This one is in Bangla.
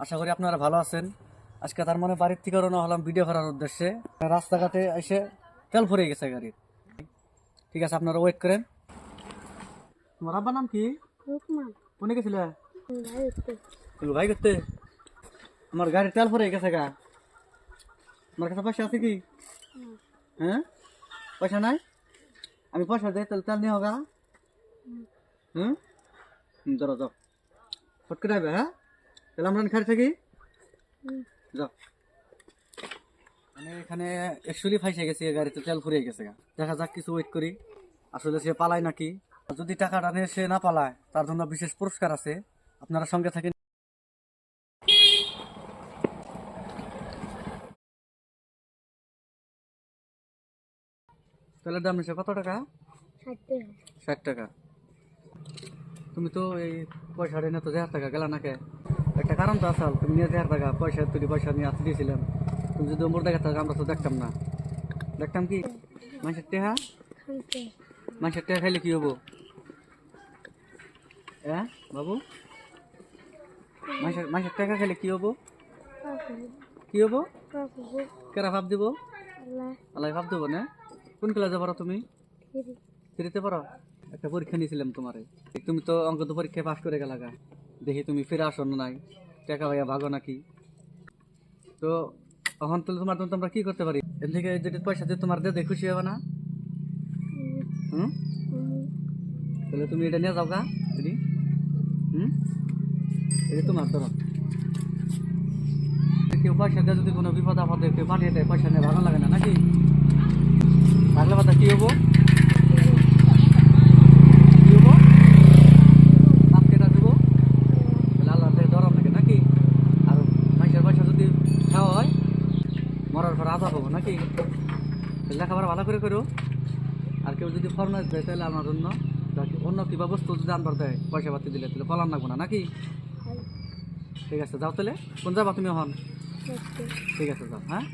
আশা করি আপনারা ভালো আছেন। আজকে তার মানে বাড়ির থেকে রওনা হলাম ভিডিও করার উদ্দেশ্যে। রাস্তাঘাটে এসে তেল ফুরিয়ে গেছে গাড়ির। ঠিক আছে, আপনারা ওয়েট করেন। তোমার আব্বার নাম কি? কোনে গেছিলে? ভাই করতে। আমার গাড়ির তেল ফুরিয়ে গেছে গা। আমার কাছে পয়সা আছে কি? হ্যাঁ, পয়সা নাই? আমি পয়সা দিয়ে তেল তেল নিয়ে হোগা। হুম, ধরো যাও, ফট করে যাবে। হ্যাঁ, তাহলে আমরা খাই থাকি। যাও। মানে এখানে অ্যাকচুয়ালি ফাইসে গেছে, গাড়িতে তেল ফুরিয়ে গেছে গা। দেখা যাক, কিছু ওয়েট করি আসলে সে পালায় নাকি। যদি টাকাটা নিয়ে সে না পালায়, তার জন্য বিশেষ পুরস্কার আছে। আপনারা সঙ্গে থাকেন। তেলের দাম নিচ্ছে কত টাকা? 60 টাকা। তুমি তো এই পয়সা নিয়ে তো 1000 টাকা গেলা নাকি? একটা কারণ তো আসল, তুমি নিয়ে 1000 টাকা পয়সা, তুই পয়সা নিয়ে আসতে দিয়েছিলাম। তুমি যদি ওমর দেখা থাকো, আমরা তো দেখতাম না। দেখতাম কি মানুষের টেহা? মানুষের টেহা খাইলে কি হবো? হ্যাঁ বাবু, মানুষের টাকা খাইলে কি হবো? কি হবো? কেরা ভাব দিব? আল্লাহ ভাব দেবো না। কোন ক্লাসে পড়ো তুমি? থ্রিতে পড়ো? একটা পরীক্ষা নিয়েছিলাম তোমারে, তুমি তো অঙ্ক তো পরীক্ষায় পাশ করে গেলা গা। দেখি তুমি ফিরে আসো না নাই, টাকা ভাইয়া ভাগো নাকি। তো এখন তাহলে তোমার জন্য তোমরা কি করতে পারি? এর থেকে যদি পয়সা দিয়ে তোমার দিয়ে খুশি হবে না? হুম, তাহলে তুমি এটা নিয়ে যাও গা। এটি এটা তোমার ধরো। কেউ পয়সা দিয়ে যদি কোনো বিপদ আপদে কেউ পাঠিয়ে দেয়, পয়সা নিয়ে ভালো লাগে না নাকি? ভাগলে কথা কি হবো? কি হবো? বাপ কেটা দেবো, তাহলে আল্লাহ ধরম নাকি নাকি? আর মানুষের পয়সা যদি খাওয়া হয়, মরার পর আজাব হবো নাকি? লেখাপড়া ভালো করে করো। আর কেউ যদি ফরমাইশ দেয়, তাহলে আমার জন্য অন্য কিবা বস্তু যদি আনবার দেয়, পয়সা পাতি দিলে, তাহলে ফলান লাগবো না নাকি? ঠিক আছে, যাও তাহলে। কোন যাবা তুমি এখন? ঠিক আছে, যাও। হ্যাঁ।